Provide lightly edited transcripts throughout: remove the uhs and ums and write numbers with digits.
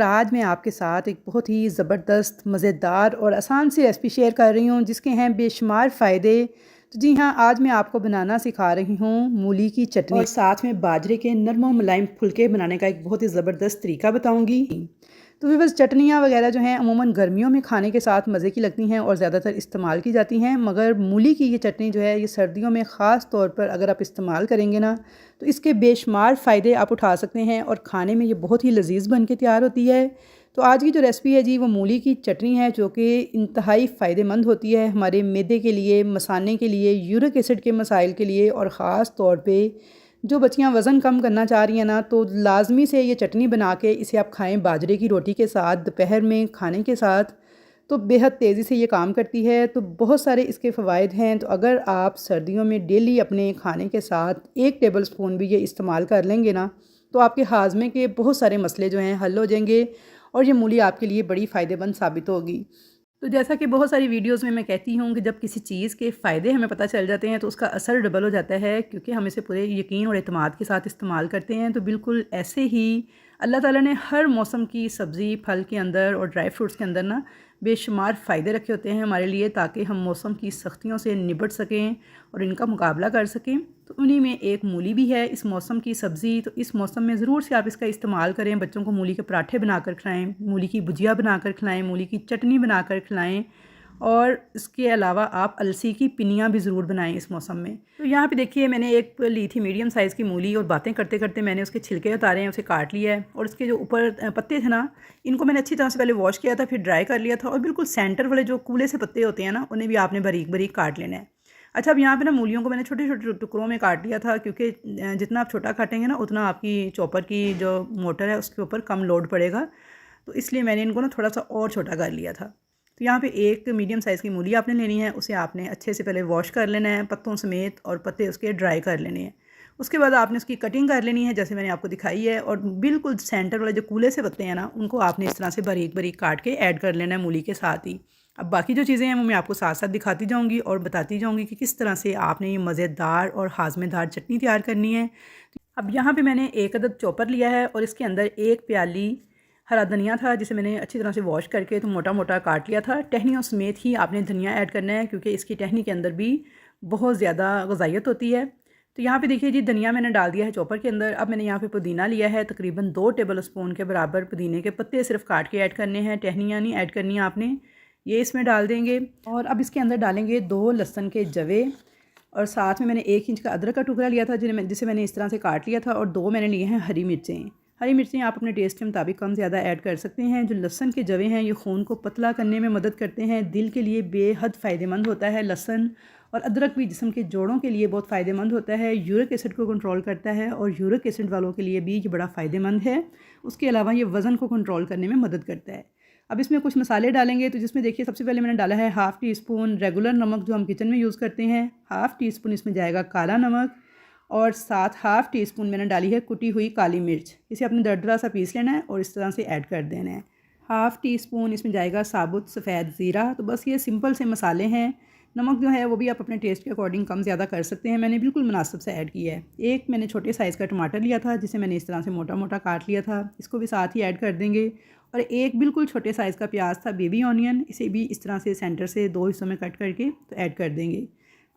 आज मैं आपके साथ एक बहुत ही ज़बरदस्त, मज़ेदार और आसान सी रेसिपी शेयर कर रही हूँ जिसके हैं बेशुमार फ़ायदे। तो जी हाँ, आज मैं आपको बनाना सिखा रही हूँ मूली की चटनी और साथ में बाजरे के नरम और मुलायम फुलके बनाने का एक बहुत ही ज़बरदस्त तरीका बताऊँगी। तो भी बस चटनियाँ वगैरह जो हैं अमूमन गर्मियों में खाने के साथ मज़े की लगती हैं और ज़्यादातर इस्तेमाल की जाती हैं, मगर मूली की ये चटनी जो है ये सर्दियों में ख़ास तौर पर अगर आप इस्तेमाल करेंगे ना तो इसके बेशुमार फ़ायदे आप उठा सकते हैं और खाने में ये बहुत ही लजीज़ बन के तैयार होती है। तो आज की जो रेसिपी है जी वो मूली की चटनी है जो कि इंतहाई फ़ायदेमंद होती है हमारे मैदे के लिए, मसाने के लिए, यूरिक एसिड के मसाइल के लिए और ख़ास तौर पे जो बच्चियां वज़न कम करना चाह रही हैं ना तो लाजमी से ये चटनी बना के इसे आप खाएं बाजरे की रोटी के साथ, दोपहर में खाने के साथ, तो बेहद तेज़ी से ये काम करती है। तो बहुत सारे इसके फ़वाइद हैं। तो अगर आप सर्दियों में डेली अपने खाने के साथ 1 टेबल स्पून भी ये इस्तेमाल कर लेंगे ना तो आपके हाजमे के बहुत सारे मसले जो हैं हल हो जाएंगे और ये मूली आपके लिए बड़ी फ़ायदेमंद साबित होगी। तो जैसा कि बहुत सारी वीडियोज़ में मैं कहती हूँ कि जब किसी चीज़ के फ़ायदे हमें पता चल जाते हैं तो उसका असर डबल हो जाता है, क्योंकि हम इसे पूरे यकीन और एतमाद के साथ इस्तेमाल करते हैं। तो बिल्कुल ऐसे ही अल्लाह ताला ने हर मौसम की सब्ज़ी, फल के अंदर और ड्राई फ्रूट्स के अंदर ना बेशुमार फ़ायदे रखे होते हैं हमारे लिए, ताकि हम मौसम की सख्तियों से निपट सकें और इनका मुकाबला कर सकें। तो उन्हीं में एक मूली भी है, इस मौसम की सब्ज़ी। तो इस मौसम में ज़रूर से आप इसका इस्तेमाल करें। बच्चों को मूली के पराठे बनाकर खिलाएं, मूली की भुजिया बनाकर खिलाएं, मूली की चटनी बनाकर खिलाएं और इसके अलावा आप अलसी की पिनियाँ भी ज़रूर बनाएं इस मौसम में। तो यहाँ पे देखिए मैंने एक ली थी मीडियम साइज़ की मूली और बातें करते करते मैंने उसके छिलके उतारे हैं, उसे काट लिया है और उसके जो ऊपर पत्ते थे ना इनको मैंने अच्छी तरह से पहले वॉश किया था, फिर ड्राई कर लिया था और बिल्कुल सेंटर वाले जो कूले से पत्ते होते हैं ना उन्हें भी आपने बारीक बारीक काट लेना है। अच्छा, अब यहाँ पे ना मूलियों को मैंने छोटे छोटे टुकड़ों में काट लिया था, क्योंकि जितना आप छोटा काटेंगे ना उतना आपकी चॉपर की जो मोटर है उसके ऊपर कम लोड पड़ेगा, तो इसलिए मैंने इनको ना थोड़ा सा और छोटा कर लिया था। तो यहाँ पे एक मीडियम साइज़ की मूली आपने लेनी है, उसे आपने अच्छे से पहले वॉश कर लेना है पत्तों समेत और पत्ते उसके ड्राई कर लेने हैं। उसके बाद आपने उसकी कटिंग कर लेनी है जैसे मैंने आपको दिखाई है, और बिल्कुल सेंटर वाले जो कूले से पत्ते हैं ना उनको आपने इस तरह से बारीक बारीक काट के ऐड कर लेना है मूली के साथ ही। अब बाकी जो चीज़ें हैं वो मैं आपको साथ साथ दिखाती जाऊँगी और बताती जाऊँगी कि किस तरह से आपने ये मज़ेदार और हाज़मेदार चटनी तैयार करनी है। अब यहाँ पे मैंने एक अदद चॉपर लिया है और इसके अंदर 1 प्याली हरा धनिया था जिसे मैंने अच्छी तरह से वॉश करके तो मोटा मोटा काट लिया था। टहनियों समेत ही आपने धनिया ऐड करना है, क्योंकि इसकी टहनी के अंदर भी बहुत ज़्यादा ग़िज़ाइयत होती है। तो यहाँ पे देखिए जी धनिया मैंने डाल दिया है चॉपर के अंदर। अब मैंने यहाँ पे पुदीना लिया है, तकरीबन 2 टेबल स्पून के बराबर पुदीने के पत्ते सिर्फ काट के ऐड करने हैं, टहनियाँ नहीं ऐड करनी है आपने। ये इसमें डाल देंगे और अब इसके अंदर डालेंगे 2 लहसुन के जवे और साथ में मैंने 1 इंच का अदरक का टुकड़ा लिया था जिसे मैंने इस तरह से काट लिया था, और 2 मैंने लिए हैं हरी मिर्चें। हरी मिर्चें आप अपने टेस्ट के मुताबिक कम ज़्यादा ऐड कर सकते हैं। जो लहसुन के जवे हैं ये खून को पतला करने में मदद करते हैं, दिल के लिए बेहद फ़ायदेमंद होता है लहसुन, और अदरक भी जिस्म के जोड़ों के लिए बहुत फ़ायदेमंद होता है, यूरिक एसिड को कंट्रोल करता है और यूरिक एसिड वालों के लिए भी ये बड़ा फ़ायदेमंद है। उसके अलावा ये वज़न को कंट्रोल करने में मदद करता है। अब इसमें कुछ मसाले डालेंगे, तो जिसमें देखिए सबसे पहले मैंने डाला है हाफ़ टी स्पून रेगुलर नमक जो हम किचन में यूज़ करते हैं, हाफ़ टी स्पून इसमें जाएगा काला नमक और साथ हाफ़ टी स्पून मैंने डाली है कुटी हुई काली मिर्च। इसे अपने दरदरा सा पीस लेना है और इस तरह से ऐड कर देना है। हाफ़ टी स्पून इसमें जाएगा साबुत सफ़ेद ज़ीरा। तो बस ये सिंपल से मसाले हैं। नमक जो है वो भी आप अपने टेस्ट के अकॉर्डिंग कम ज़्यादा कर सकते हैं, मैंने बिल्कुल मुनासिब से ऐड किया है। एक मैंने छोटे साइज़ का टमाटर लिया था जिसे मैंने इस तरह से मोटा मोटा काट लिया था, इसको भी साथ ही ऐड कर देंगे। और एक बिल्कुल छोटे साइज़ का प्याज था बेबी ऑनियन, इसे भी इस तरह से सेंटर से 2 हिस्सों में कट करके तो ऐड कर देंगे।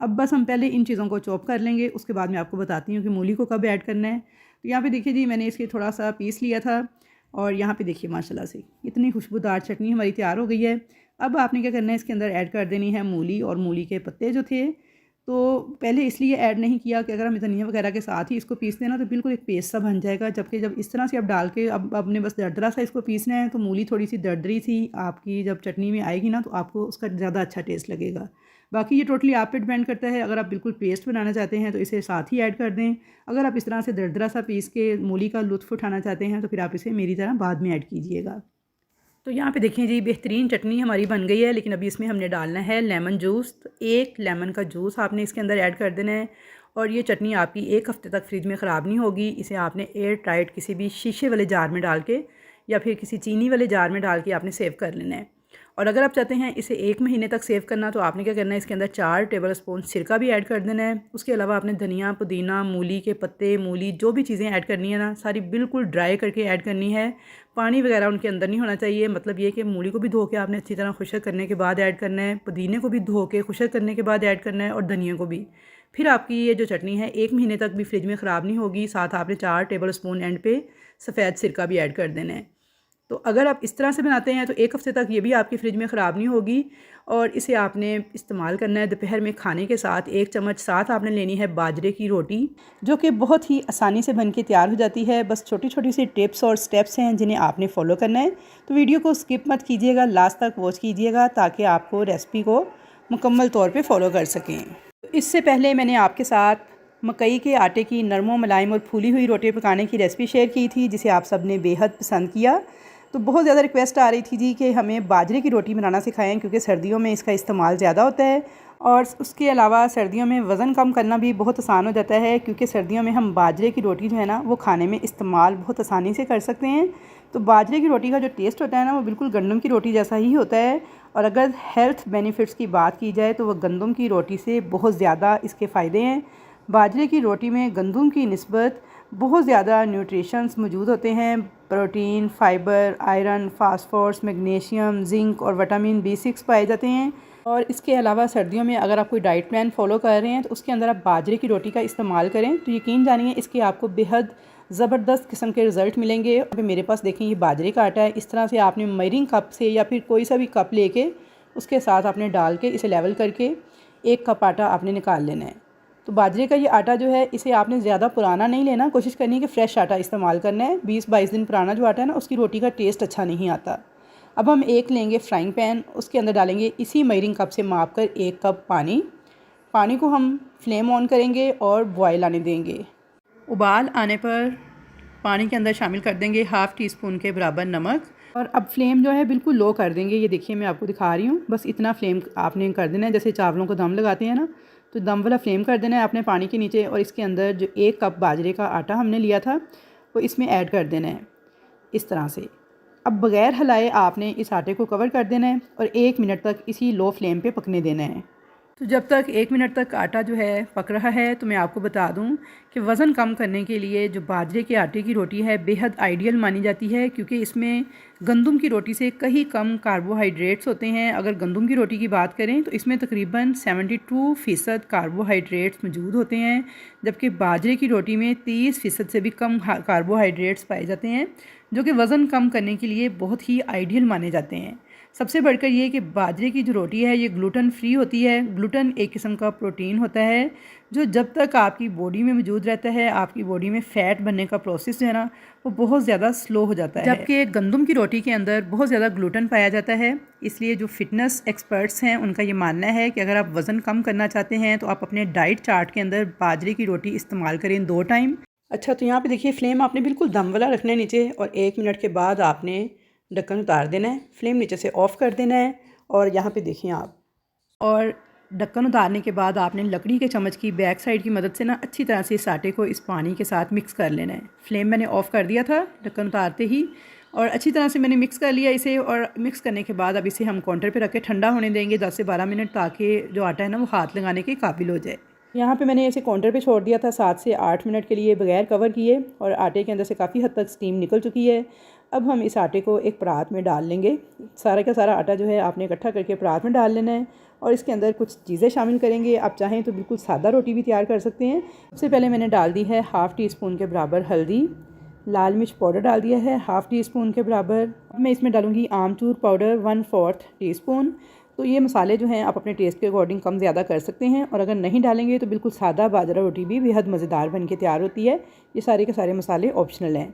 अब बस हम पहले इन चीज़ों को चॉप कर लेंगे, उसके बाद मैं आपको बताती हूँ कि मूली को कब ऐड करना है। तो यहाँ पे देखिए जी मैंने इसके थोड़ा सा पीस लिया था और यहाँ पे देखिए माशाल्लाह से इतनी खुशबूदार चटनी हमारी तैयार हो गई है। अब आपने क्या करना है, इसके अंदर ऐड कर देनी है मूली और मूली के पत्ते जो थे। तो पहले इसलिए ऐड नहीं किया कि अगर हम धनिया वगैरह के साथ ही इसको पीस देना तो बिल्कुल एक पेस्ट सा बन जाएगा, जबकि जब इस तरह से आप डाल के अब आपने बस दरदरा सा इसको पीसना है तो मूली थोड़ी सी दरदरी सी आपकी जब चटनी में आएगी ना तो आपको उसका ज़्यादा अच्छा टेस्ट लगेगा। बाकी ये टोटली आप पे डिपेंड करता है, अगर आप बिल्कुल पेस्ट बनाना चाहते हैं तो इसे साथ ही ऐड कर दें। अगर आप इस तरह से दरदरा सा पीस के मूली का लुत्फ़ उठाना चाहते हैं तो फिर आप इसे मेरी तरह बाद में ऐड कीजिएगा। तो यहाँ पे देखिए जी बेहतरीन चटनी हमारी बन गई है, लेकिन अभी इसमें हमने डालना है लेमन जूस। तो 1 लेमन का जूस आपने इसके अंदर ऐड कर देना है और ये चटनी आपकी 1 हफ़्ते तक फ्रिज में ख़राब नहीं होगी। इसे आपने एयर टाइट किसी भी शीशे वाले जार में डाल के या फिर किसी चीनी वाले जार में डाल के आपने सेव कर लेना है। और अगर आप चाहते हैं इसे 1 महीने तक सेव करना तो आपने क्या करना है, इसके अंदर 4 टेबल स्पून सिरका भी ऐड कर देना है। उसके अलावा आपने धनिया, पुदीना, मूली के पत्ते, मूली जो भी चीज़ें ऐड करनी है ना, सारी बिल्कुल ड्राई करके ऐड करनी है। पानी वगैरह उनके अंदर नहीं होना चाहिए। मतलब ये कि मूली को भी धो के आपने अच्छी तरह खुशक करने के बाद ऐड करना है, पुदीने को भी धो के खुशक करने के बाद ऐड करना है, और धनिया को भी। फिर आपकी ये जो चटनी है 1 महीने तक भी फ्रिज में ख़राब नहीं होगी। साथ आपने 4 टेबल स्पून एंड पे सफ़ेद सिरका भी ऐड कर देना है। तो अगर आप इस तरह से बनाते हैं तो 1 हफ़्ते तक ये भी आपकी फ्रिज में ख़राब नहीं होगी। और इसे आपने इस्तेमाल करना है दोपहर में खाने के साथ। 1 चम्मच साथ आपने लेनी है बाजरे की रोटी, जो कि बहुत ही आसानी से बन के तैयार हो जाती है। बस छोटी छोटी सी टिप्स और स्टेप्स हैं जिन्हें आपने फॉलो करना है। तो वीडियो को स्किप मत कीजिएगा, लास्ट तक वॉच कीजिएगा ताकि आपको रेसिपी को मुकम्मल तौर पर फॉलो कर सकें। इससे पहले मैंने आपके साथ मकई के आटे की नरम मुलायम और फूली हुई रोटी पकाने की रेसिपी शेयर की थी, जिसे आप सब ने बेहद पसंद किया। तो बहुत ज़्यादा रिक्वेस्ट आ रही थी जी कि हमें बाजरे की रोटी बनाना सिखाएं, क्योंकि सर्दियों में इसका इस्तेमाल ज़्यादा होता है। और उसके अलावा सर्दियों में वज़न कम करना भी बहुत आसान हो जाता है, क्योंकि सर्दियों में हम बाजरे की रोटी जो है ना वो खाने में इस्तेमाल बहुत आसानी से कर सकते हैं। तो बाजरे की रोटी का जो टेस्ट होता है ना वो बिल्कुल गंदम की रोटी जैसा ही होता है। और अगर हेल्थ बेनिफिट्स की बात की जाए तो वह गंदम की रोटी से बहुत ज़्यादा इसके फ़ायदे हैं। बाजरे की रोटी में गंदम की निस्बत बहुत ज़्यादा न्यूट्रिशंस मौजूद होते हैं। Protein, fibre, iron, phosphorus, magnesium, zinc और विटामिन B6 पाए जाते हैं। और इसके अलावा सर्दियों में अगर आप कोई डाइट प्लान फॉलो कर रहे हैं तो उसके अंदर आप बाजरे की रोटी का इस्तेमाल करें तो यकीन जानिए इसके आपको बेहद ज़बरदस्त किस्म के रिज़ल्ट मिलेंगे। अभी मेरे पास देखें ये बाजरे का आटा है। इस तरह से आपने मेजरिंग कप से या फिर कोई सा भी कप लेके उसके साथ आपने डाल के इसे लेवल करके 1 कप आटा आपने निकाल लेना है। तो बाजरे का ये आटा जो है इसे आपने ज़्यादा पुराना नहीं लेना, कोशिश करनी है कि फ़्रेश आटा इस्तेमाल करना है। 20-22 दिन पुराना जो आटा है ना उसकी रोटी का टेस्ट अच्छा नहीं आता। अब हम एक लेंगे फ्राइंग पैन, उसके अंदर डालेंगे इसी मेजरिंग कप से माप कर 1 कप पानी। पानी को हम फ्लेम ऑन करेंगे और बॉयल आने देंगे। उबाल आने पर पानी के अंदर शामिल कर देंगे ½ टीस्पून के बराबर नमक। और अब फ्लेम जो है बिल्कुल लो कर देंगे। ये देखिए मैं आपको दिखा रही हूँ, बस इतना फ्लेम आपने कर देना है। जैसे चावलों को दम लगाते हैं ना, तो दम वाला फ्लेम कर देना है आपने पानी के नीचे। और इसके अंदर जो 1 कप बाजरे का आटा हमने लिया था वो इसमें ऐड कर देना है इस तरह से। अब बग़ैर हिलाए आपने इस आटे को कवर कर देना है और 1 मिनट तक इसी लो फ्लेम पे पकने देना है। तो जब तक 1 मिनट तक आटा जो है पक रहा है तो मैं आपको बता दूं कि वज़न कम करने के लिए जो बाजरे के आटे की रोटी है बेहद आइडियल मानी जाती है, क्योंकि इसमें गंदम की रोटी से कहीं कम कार्बोहाइड्रेट्स होते हैं। अगर गंदम की रोटी की बात करें तो इसमें तकरीबन 72% कार्बोहाइड्रेट्स मौजूद होते हैं, जबकि बाजरे की रोटी में 30% से भी कम कार्बोहाइड्रेट्स पाए जाते हैं, जो कि वज़न कम करने के लिए बहुत ही आइडियल माने जाते हैं। सबसे बढ़कर ये कि बाजरे की जो रोटी है ये ग्लूटेन फ्री होती है। ग्लूटेन एक किस्म का प्रोटीन होता है जो जब तक आपकी बॉडी में मौजूद रहता है आपकी बॉडी में फ़ैट बनने का प्रोसेस जो है ना वो बहुत ज़्यादा स्लो हो जाता है, जबकि गंदम की रोटी के अंदर बहुत ज़्यादा ग्लूटेन पाया जाता है। इसलिए जो फिटनेस एक्सपर्ट्स हैं उनका ये मानना है कि अगर आप वज़न कम करना चाहते हैं तो आप अपने डाइट चार्ट के अंदर बाजरे की रोटी इस्तेमाल करें 2 टाइम। अच्छा, तो यहाँ पे देखिए फ्लेम आपने बिल्कुल दम वाला रखना है नीचे, और 1 मिनट के बाद आपने ढक्कन उतार देना है, फ्लेम नीचे से ऑफ़ कर देना है। और यहाँ पे देखिए आप, और ढक्कन उतारने के बाद आपने लकड़ी के चम्मच की बैक साइड की मदद से ना अच्छी तरह से इस आटे को इस पानी के साथ मिक्स कर लेना है। फ्लेम मैंने ऑफ़ कर दिया था ढक्कन उतारते ही, और अच्छी तरह से मैंने मिक्स कर लिया इसे। और मिक्स करने के बाद अब इसे हम काउंटर पे रख के ठंडा होने देंगे 10 से 12 मिनट, ताकि जो आटा है ना वो हाथ लगाने के काबिल हो जाए। यहाँ पे मैंने इसे काउंटर पे छोड़ दिया था 7 से 8 मिनट के लिए बगैर कवर किए, और आटे के अंदर से काफ़ी हद तक स्टीम निकल चुकी है। अब हम इस आटे को एक परात में डाल लेंगे। सारा का सारा आटा जो है आपने इकट्ठा करके परात में डाल लेना है, और इसके अंदर कुछ चीज़ें शामिल करेंगे। आप चाहें तो बिल्कुल सादा रोटी भी तैयार कर सकते हैं। सबसे पहले मैंने डाल दी है ½ टीस्पून के बराबर हल्दी, लाल मिर्च पाउडर डाल दिया है ½ टीस्पून के बराबर। अब मैं इसमें डालूँगी आमचूर पाउडर 1/4 टीस्पून। तो ये मसाले जो हैं आप अपने टेस्ट के अकॉर्डिंग कम ज़्यादा कर सकते हैं, और अगर नहीं डालेंगे तो बिल्कुल सादा बाजरा रोटी भी बेहद मज़ेदार बन के तैयार होती है। ये सारे के सारे मसाले ऑप्शनल हैं।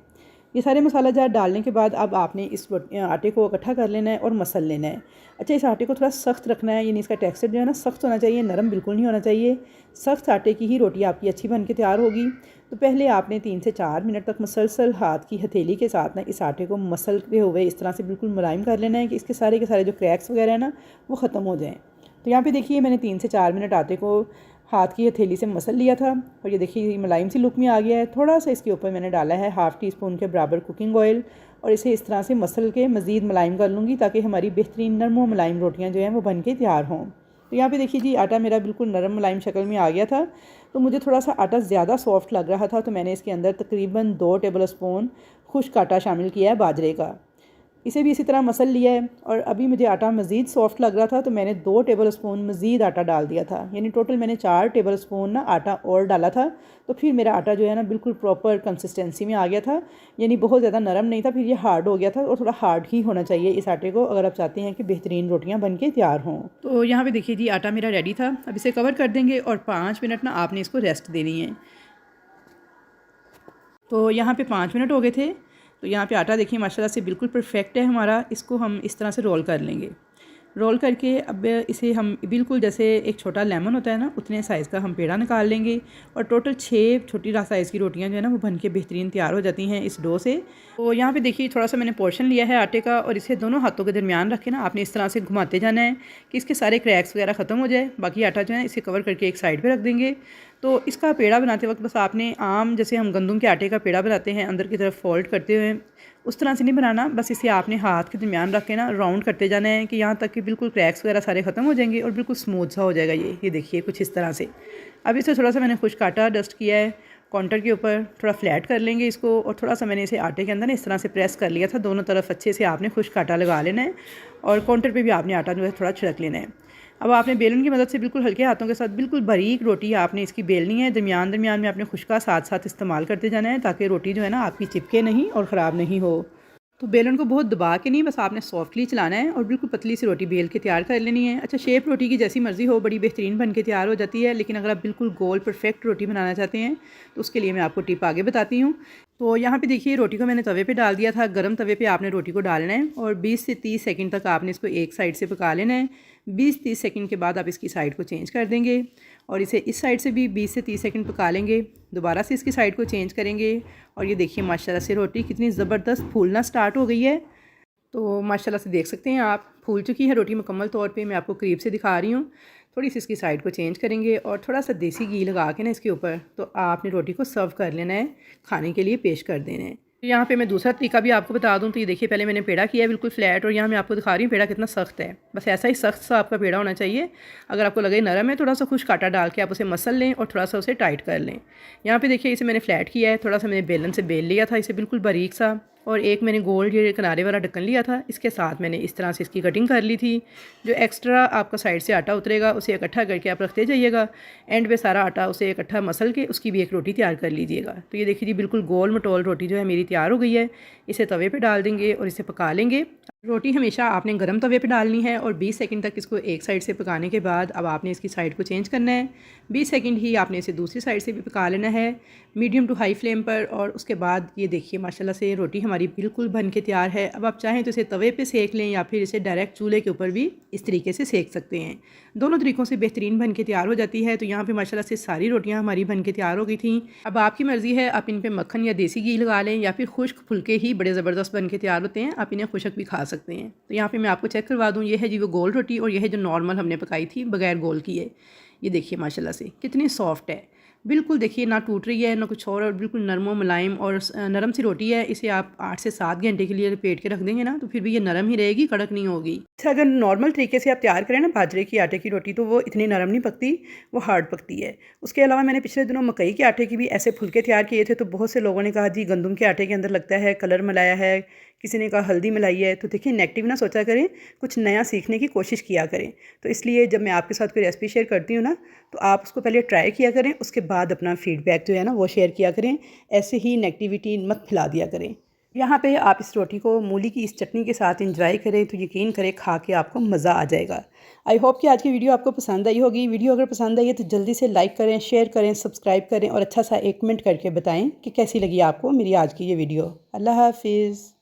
ये सारे मसाला जार डालने के बाद अब आपने इस आटे को इकट्ठा कर लेना है और मसल लेना है। अच्छा, इस आटे को थोड़ा सख्त रखना है, यानी इसका टेक्सचर जो है ना सख्त होना चाहिए, नरम बिल्कुल नहीं होना चाहिए। सख्त आटे की ही रोटी आपकी अच्छी बन के तैयार होगी। तो पहले आपने 3 से 4 मिनट तक मसलसल हाथ की हथेली के साथ ना इस आटे को मसलते हुए इस तरह से बिल्कुल मुलायम कर लेना है कि इसके सारे के सारे जो क्रैक्स वगैरह है ना वो ख़त्म हो जाएँ। तो यहाँ पे देखिए मैंने 3 से 4 मिनट आटे को हाथ की हथेली से मसल लिया था और ये देखिए मुलायम सी लुक में आ गया है। थोड़ा सा इसके ऊपर मैंने डाला है हाफ़ टी स्पून के बराबर कुकिंग ऑयल और इसे इस तरह से मसल के मज़ीद मुलायम कर लूँगी ताकि हमारी बेहतरीन नरम व मुलायम रोटियाँ जो हैं वो बन के तैयार हों। तो यहाँ पे देखिए जी आटा मेरा बिल्कुल नरम मुलायम शक्ल में आ गया था। तो मुझे थोड़ा सा आटा ज़्यादा सॉफ्ट लग रहा था, तो मैंने इसके अंदर तकरीबन 2 टेबल स्पून खुश्क आटा शामिल किया है बाजरे का। इसे भी इसी तरह मसल लिया है और अभी मुझे आटा मज़ीद सॉफ्ट लग रहा था तो मैंने 2 टेबल स्पून मज़ीद आटा डाल दिया था, यानी टोटल मैंने 4 टेबल स्पून ना आटा और डाला था। तो फिर मेरा आटा जो है ना बिल्कुल प्रॉपर कंसिस्टेंसी में आ गया था, यानी बहुत ज़्यादा नरम नहीं था, फिर ये हार्ड हो गया था और थोड़ा हार्ड ही होना चाहिए इस आटे को अगर आप चाहते हैं कि बेहतरीन रोटियाँ बन के तैयार हों। तो यहाँ पर देखिए जी आटा मेरा रेडी था। अब इसे कवर कर देंगे और 5 मिनट ना आपने इसको रेस्ट देनी है। तो यहाँ पे 5 मिनट हो गए थे। तो यहाँ पे आटा देखिए माशाल्लाह से बिल्कुल परफेक्ट है हमारा। इसको हम इस तरह से रोल कर लेंगे। रोल करके अब इसे हम बिल्कुल जैसे एक छोटा लेमन होता है ना उतने साइज़ का हम पेड़ा निकाल लेंगे और टोटल 6 छोटी साइज़ की रोटियां जो है ना वो बन के बेहतरीन तैयार हो जाती हैं इस डो से। तो यहाँ पे देखिए थोड़ा सा मैंने पोर्शन लिया है आटे का और इसे दोनों हाथों के दरमियान रख के ना आपने इस तरह से घुमाते जाना है कि इसके सारे क्रैक्स वगैरह ख़त्म हो जाए। बाकी आटा जो है इसे कवर करके एक साइड पर रख देंगे। तो इसका पेड़ा बनाते वक्त बस आपने आम जैसे हम गंदम के आटे का पेड़ा बनाते हैं अंदर की तरफ फोल्ड करते हुए उस तरह से नहीं बनाना, बस इसे आपने हाथ के दरमियान रख के ना राउंड करते जाना है कि यहाँ तक कि बिल्कुल क्रैक्स वगैरह सारे ख़त्म हो जाएंगे और बिल्कुल स्मूथ सा हो जाएगा ये देखिए कुछ इस तरह से। अब इसे थोड़ा सा मैंने खुश्क आटा डस्ट किया है काउंटर के ऊपर, थोड़ा फ्लैट कर लेंगे इसको और थोड़ा सा मैंने इसे आटे के अंदर ना इस तरह से प्रेस कर लिया था। दोनों तरफ अच्छे से आपने खुश्क आटा लगा लेना है और काउंटर पर भी आपने आटा जो है थोड़ा छिड़क लेना है। अब आपने बेलन की मदद से बिल्कुल हल्के हाथों के साथ बिल्कुल बारीक रोटी आपने इसकी बेलनी है। दरमियान दरमियान में आपने खुश्का साथ साथ इस्तेमाल करते जाना है ताकि रोटी जो है ना आपकी चिपके नहीं और ख़राब नहीं हो। तो बेलन को बहुत दबा के नहीं, बस आपने सॉफ्टली चलाना है और बिल्कुल पतली सी रोटी बेल के तैयार कर लेनी है। अच्छा शेप रोटी की जैसी मर्ज़ी हो बड़ी बेहतरीन बन के तैयार हो जाती है, लेकिन अगर आप बिल्कुल गोल परफेक्ट रोटी बनाना चाहते हैं तो उसके लिए मैं आपको टिप आगे बताती हूँ। तो यहाँ पे देखिए रोटी को मैंने तवे पे डाल दिया था। गरम तवे पे आपने रोटी को डालना है और 20 से 30 सेकंड तक आपने इसको एक साइड से पका लेना है। 20-30 सेकंड के बाद आप इसकी साइड को चेंज कर देंगे और इसे इस साइड से भी 20 से 30 सेकंड पका लेंगे। दोबारा से इसकी साइड को चेंज करेंगे और ये देखिए माशाल्लाह से रोटी कितनी ज़बरदस्त फूलना स्टार्ट हो गई है। तो माशाल्लाह से देख सकते हैं आप फूल चुकी है रोटी मुकम्मल तौर पे। मैं आपको करीब से दिखा रही हूँ। थोड़ी सी इसकी साइड को चेंज करेंगे और थोड़ा सा देसी घी लगा के ना इसके ऊपर तो आपने रोटी को सर्व कर लेना है, खाने के लिए पेश कर देना है। यहाँ पे मैं दूसरा तरीका भी आपको बता दूँ। तो ये देखिए पहले मैंने पेड़ा किया है बिल्कुल फ्लैट और यहाँ मैं आपको दिखा रही हूँ पेड़ा कितना सख्त है। बस ऐसा ही सख्त सा आपका पेड़ा होना चाहिए। अगर आपको लगे नरम है थोड़ा सा खुश्क आटा डाल के आप उसे मसल लें और थोड़ा सा उसे टाइट कर लें। यहाँ पे देखिए इसे मैंने फ्लैट किया है, थोड़ा सा मैंने बेलन से बेल लिया था इसे बिल्कुल बारीक सा और एक मैंने गोल ये किनारे वाला ढक्कन लिया था। इसके साथ मैंने इस तरह से इसकी कटिंग कर ली थी। जो एक्स्ट्रा आपका साइड से आटा उतरेगा उसे इकट्ठा करके आप रखते जाइएगा। एंड पे सारा आटा उसे इकट्ठा मसल के उसकी भी एक रोटी तैयार कर लीजिएगा। तो ये देखिए जी बिल्कुल गोल मटोल रोटी जो है मेरी तैयार हो गई है। इसे तवे पे डाल देंगे और इसे पका लेंगे। रोटी हमेशा आपने गर्म तवे पे डालनी है और 20 सेकंड तक इसको एक साइड से पकाने के बाद अब आपने इसकी साइड को चेंज करना है। 20 सेकंड ही आपने इसे दूसरी साइड से भी पका लेना है मीडियम टू हाई फ्लेम पर। और उसके बाद ये देखिए माशाल्लाह से रोटी हमारी बिल्कुल बन के तैयार है। अब आप चाहें तो इसे तवे पे सेक लें या फिर इसे डायरेक्ट चूल्हे के ऊपर भी इस तरीके से सेक सकते हैं। दोनों तरीक़ों से बेहतरीन बन के तैयार हो जाती है। तो यहाँ पे माशाल्लाह से सारी रोटियाँ हमारी बन के तैयार हो गई थी। अब आपकी मर्ज़ी है, आप इन पर मक्खन या देसी घी लगा लें या फिर खुश्क फुलके ही बड़े ज़बरदस्त बन के तैयार होते हैं। आप इन्हें खुशक भी खा सकते हैं। तो यहाँ पे मैं आपको चेक करवा दूँ, ये है जी वो गोल रोटी और ये है जो नॉर्मल हमने पकाई थी बगैर गोल की है। ये देखिए माशाल्लाह से कितनी सॉफ्ट है, बिल्कुल देखिए ना टूट रही है ना कुछ और बिल्कुल नरम मुलायम और नरम सी रोटी है। इसे आप 8 से 7 घंटे के लिए लपेट के रख देंगे ना तो फिर भी ये नरम ही रहेगी, कड़क नहीं होगी। अच्छा अगर नॉर्मल तरीके से आप तैयार करें ना बाजरे की आटे की रोटी तो वो इतनी नरम नहीं पकती, वो हार्ड पकती है। उसके अलावा मैंने पिछले दिनों मकई के आटे की भी ऐसे फुलके तैयार किए थे। तो बहुत से लोगों ने कहा जी गंदम के आटे के अंदर लगता है कलर मिलाया है, किसी ने कहा हल्दी मिलाई है। तो देखिए नेगेटिव ना सोचा करें, कुछ नया सीखने की कोशिश किया करें। तो इसलिए जब मैं आपके साथ कोई रेसिपी शेयर करती हूँ ना तो आप उसको पहले ट्राई किया करें, उसके बाद अपना फीडबैक जो है ना वो शेयर किया करें। ऐसे ही नेगेटिविटी मत फैला दिया करें। यहाँ पे आप इस रोटी को मूली की इस चटनी के साथ एंजॉय करें तो यकीन करें खा के आपको मज़ा आ जाएगा। आई होप कि आज की वीडियो आपको पसंद आई होगी। वीडियो अगर पसंद आई है तो जल्दी से लाइक करें, शेयर करें, सब्सक्राइब करें और अच्छा सा एक कमेंट करके बताएं कि कैसी लगी आपको मेरी आज की ये वीडियो। अल्लाह हाफिज़।